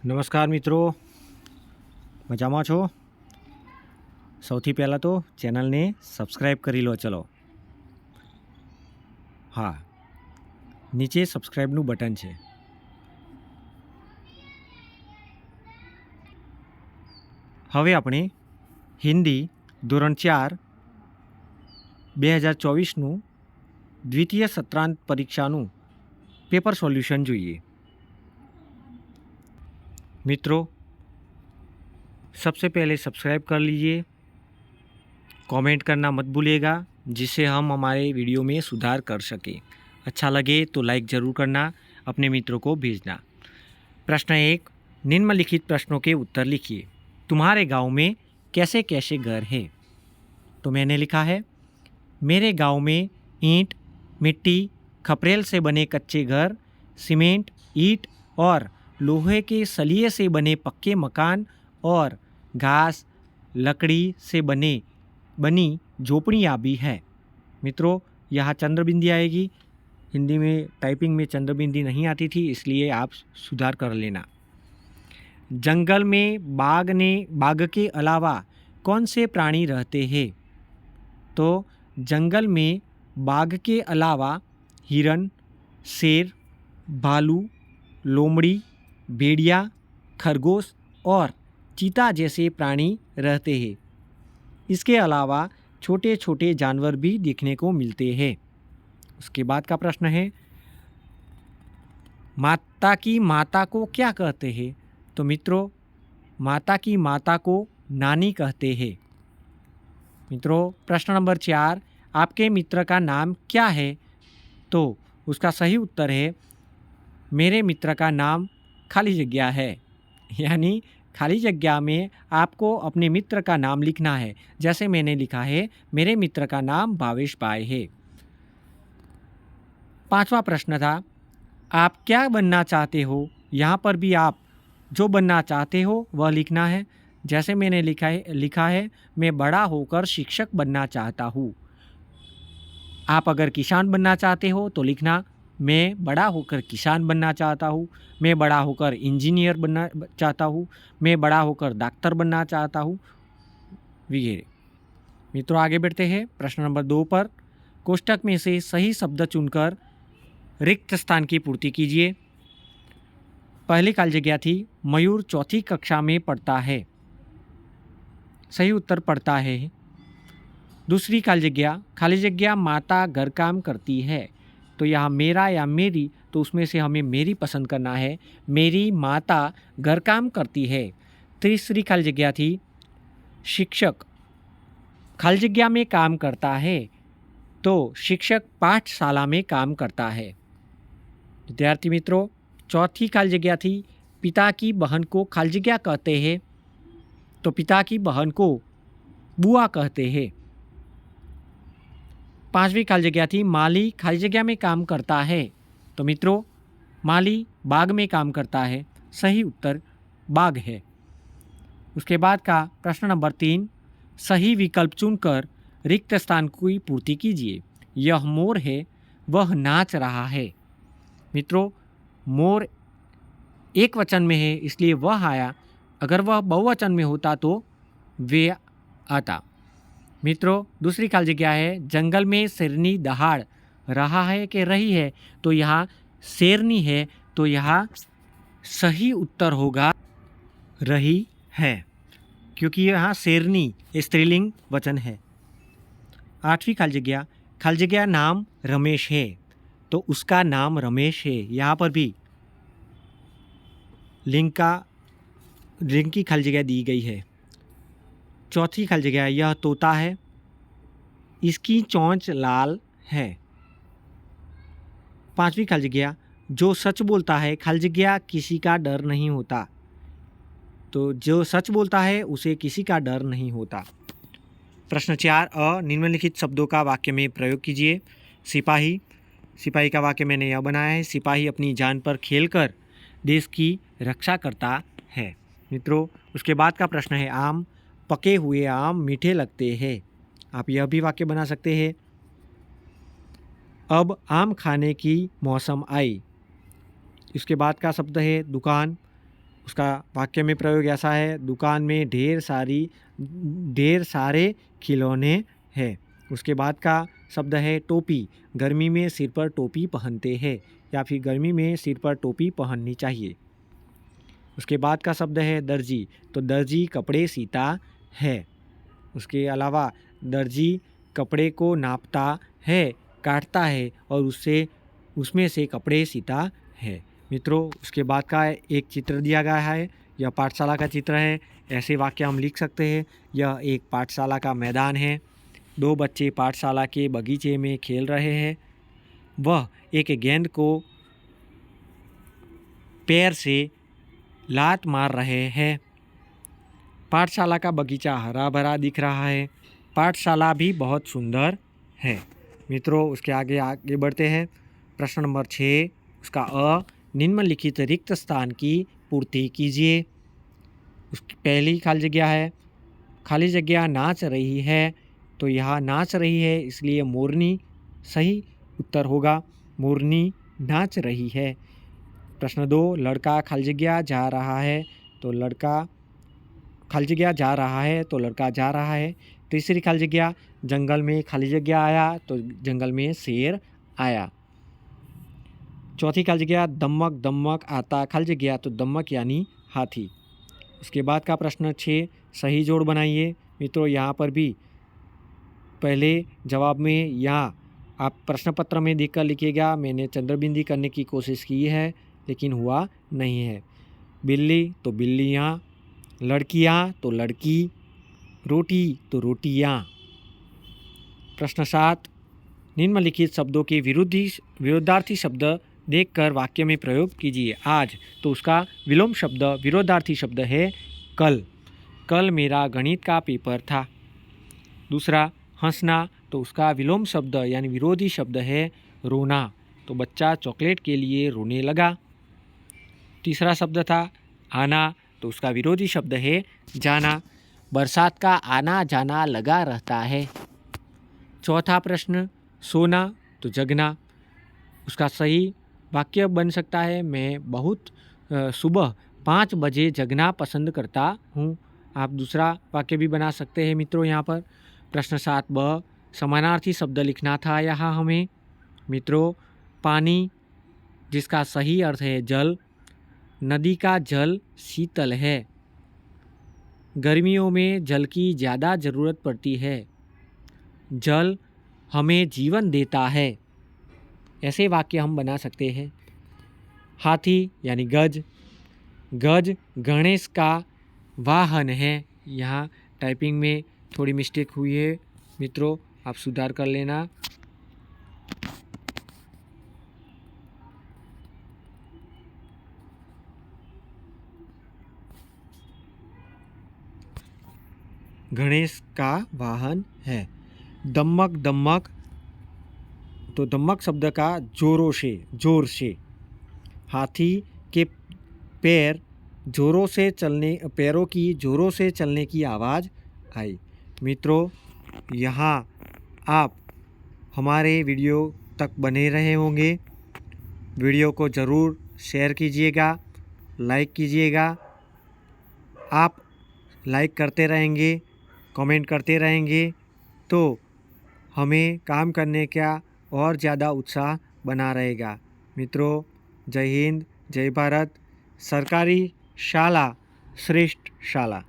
નમસ્કાર મિત્રો, મજામાં છો? સૌથી પહેલાં તો ચેનલને સબસ્ક્રાઈબ કરી લો. ચલો, હા, નીચે સબસ્ક્રાઈબનું બટન છે. હવે આપણે હિન્દી ધોરણ 4 2024નું દ્વિતીય સત્રાંત પરીક્ષાનું પેપર સોલ્યુશન જોઈએ. मित्रों, सबसे पहले सब्सक्राइब कर लीजिए, कमेंट करना मत भूलिएगा, जिससे हम हमारे वीडियो में सुधार कर सकें. अच्छा लगे तो लाइक ज़रूर करना, अपने मित्रों को भेजना. प्रश्न 1, निम्नलिखित प्रश्नों के उत्तर लिखिए. तुम्हारे गांव में कैसे कैसे घर हैं? तो मैंने लिखा है, मेरे गांव में ईंट, मिट्टी, खपरेल से बने कच्चे घर, सीमेंट, ईंट और लोहे के सलिए से बने पक्के मकान और घास लकड़ी से बनी झोपड़ियाँ भी हैं. मित्रों, यहाँ चंद्रबिंदी आएगी. हिंदी में टाइपिंग में चंद्रबिंदी नहीं आती थी, इसलिए आप सुधार कर लेना. जंगल में बाघ के अलावा कौन से प्राणी रहते हैं? तो जंगल में बाघ के अलावा हिरन, शेर, भालू, लोमड़ी, भेड़िया, खरगोश और चीता जैसे प्राणी रहते हैं. इसके अलावा छोटे छोटे जानवर भी देखने को मिलते हैं. उसके बाद का प्रश्न है, माता की माता को क्या कहते हैं? तो मित्रों, माता की माता को नानी कहते हैं. मित्रों, प्रश्न नंबर 4, आपके मित्र का नाम क्या है? तो उसका सही उत्तर है, मेरे मित्र का नाम खाली जगह है. यानी खाली जगह में आपको अपने मित्र का नाम लिखना है. जैसे मैंने लिखा है, मेरे मित्र का नाम भावेश भाई है. 5वां प्रश्न था, आप क्या बनना चाहते हो? यहाँ पर भी आप जो बनना चाहते हो वह लिखना है. जैसे मैंने लिखा है, मैं बड़ा होकर शिक्षक बनना चाहता हूँ. आप अगर किसान बनना चाहते हो तो लिखना, मैं बड़ा होकर किसान बनना चाहता हूँ. मैं बड़ा होकर इंजीनियर बनना चाहता हूँ. मैं बड़ा होकर डॉक्टर बनना चाहता हूँ, वगैरह. मित्रों, आगे बढ़ते हैं प्रश्न नंबर 2 पर. कोष्टक में से सही शब्द चुनकर रिक्त स्थान की पूर्ति कीजिए. पहली खाली जगह थी, मयूर 4ठी कक्षा में पढ़ता है. सही उत्तर पढ़ता है. दूसरी खाली जगह माता घर काम करती है. तो यहाँ मेरा या मेरी, तो उसमें से हमें मेरी पसंद करना है. मेरी माता घर काम करती है. तीसरी खाली जगह थी, शिक्षक खाली जगह में काम करता है. तो शिक्षक पाठशाला में काम करता है. विद्यार्थी मित्रों, चौथी खाली जगह थी, पिता की बहन को खाली जगह कहते हैं. तो पिता की बहन को बुआ कहते हैं. 5वीं खाली जगह थी, माली खाली जगह में काम करता है. तो मित्रों, माली बाग में काम करता है. सही उत्तर बाग है. उसके बाद का प्रश्न नंबर 3, सही विकल्प चुनकर रिक्त स्थान की पूर्ति कीजिए. यह मोर है, वह नाच रहा है. मित्रों, मोर एक वचन में है, इसलिए वह आया. अगर वह बहुवचन में होता तो वे आता. मित्रों, दूसरी खाली जगह है, जंगल में शेरनी दहाड़ रहा है कि रही है? तो यहाँ शेरनी है, तो यहाँ सही उत्तर होगा रही है, क्योंकि यहाँ शेरनी स्त्रीलिंग वचन है. 8वीं खाली जगह नाम रमेश है. तो उसका नाम रमेश है. यहाँ पर भी लिंग की खाली जगह दी गई है. चौथी खाली जगह, यह तोता है, इसकी चोंच लाल है. 5वीं खाली जगह, जो सच बोलता है खाली जगह किसी का डर नहीं होता. तो जो सच बोलता है उसे किसी का डर नहीं होता. प्रश्न 4, निम्नलिखित शब्दों का वाक्य में प्रयोग कीजिए. सिपाही का वाक्य मैंने यह बनाया है, सिपाही अपनी जान पर खेलकर देश की रक्षा करता है. मित्रों, उसके बाद का प्रश्न है, आम पके हुए आम मीठे लगते हैं. आप यह भी वाक्य बना सकते हैं, अब आम खाने की मौसम आई. इसके बाद का शब्द है दुकान. उसका वाक्य में प्रयोग ऐसा है, दुकान में ढेर सारे खिलौने हैं। उसके बाद का शब्द है टोपी, गर्मी में सिर पर टोपी पहनते हैं या फिर गर्मी में सिर पर टोपी पहननी चाहिए। उसके बाद का शब्द है दर्जी, तो दर्जी कपड़े सीता है। उसके अलावा दर्जी कपड़े को नापता है, काटता है और उसमें से कपड़े सीता है। मित्रों, उसके बाद का एक चित्र दिया गया है, यह पाठशाला का चित्र है। ऐसे वाक्य हम लिख सकते हैं। यह एक पाठशाला का मैदान है। 2 बच्चे पाठशाला के बगीचे में खेल रहे हैं। वह एक गेंद को पैर से लात मार रहे हैं। पाठशाला का बगीचा हरा भरा दिख रहा है। पाठशाला भी बहुत सुंदर है। मित्रों, उसके आगे बढ़ते हैं। प्रश्न नंबर 6, उसका अ, निम्नलिखित रिक्त स्थान की पूर्ति कीजिए। उसकी पहली खाली जगह है, खाली जगह नाच रही है, तो यहाँ नाच रही है इसलिए मोरनी सही उत्तर होगा। मोरनी नाच रही है। प्रश्न 2, लड़का खाली जगह जा रहा है, तो लड़का खाली जगह जा रहा है तो लड़का जा रहा है। तीसरी खाली जगह, जंगल में खाली जगह आया तो जंगल में शेर आया। चौथी खाली जगह, दमक दमक आता खाली जगह, तो दमक यानी हाथी। उसके बाद का प्रश्न 6, सही जोड़ बनाइए। मित्रों, यहाँ पर भी पहले जवाब में यहाँ आप प्रश्न पत्र में देखकर लिखिएगा। मैंने चंद्रबिंदी करने की कोशिश की है लेकिन हुआ नहीं है। बिल्ली तो बिल्लियाँ, लड़कियाँ तो लड़की, रोटी तो रोटियाँ। प्रश्न 7, निम्नलिखित शब्दों के विरोधार्थी शब्द देखकर वाक्य में प्रयोग कीजिए। आज, तो उसका विलोम शब्द विरोधार्थी शब्द है कल। कल मेरा गणित का पेपर था। दूसरा, हंसना, तो उसका विलोम शब्द यानी विरोधी शब्द है रोना, तो बच्चा चॉकलेट के लिए रोने लगा। तीसरा शब्द था आना, तो उसका विरोधी शब्द है जाना, बरसात का आना जाना लगा रहता है। चौथा प्रश्न, सोना तो जगना, उसका सही वाक्य बन सकता है मैं बहुत सुबह 5 बजे जगना पसंद करता हूँ। आप दूसरा वाक्य भी बना सकते हैं मित्रों। यहाँ पर प्रश्न 7 ब, समानार्थी शब्द लिखना था यहाँ हमें। मित्रों, पानी जिसका सही अर्थ है जल, नदी का जल शीतल है, गर्मियों में जल की ज़्यादा ज़रूरत पड़ती है, जल हमें जीवन देता है। ऐसे वाक्य हम बना सकते हैं। हाथी यानी गज, गज गणेश का वाहन है। यहाँ टाइपिंग में थोड़ी मिस्टेक हुई है मित्रों, आप सुधार कर लेना। गणेश का वाहन है। दमक दमक, तो दमक शब्द का जोरों से, जोर से। हाथी के पैरों की जोरों से चलने की आवाज़ आई। मित्रों, यहाँ आप हमारे वीडियो तक बने रहे होंगे। वीडियो को ज़रूर शेयर कीजिएगा, लाइक कीजिएगा। आप लाइक करते रहेंगे, कमेंट करते रहेंगे तो हमें काम करने का और ज़्यादा उत्साह बना रहेगा। मित्रों, जय हिंद, जय भारत। सरकारी शाला श्रेष्ठ शाला।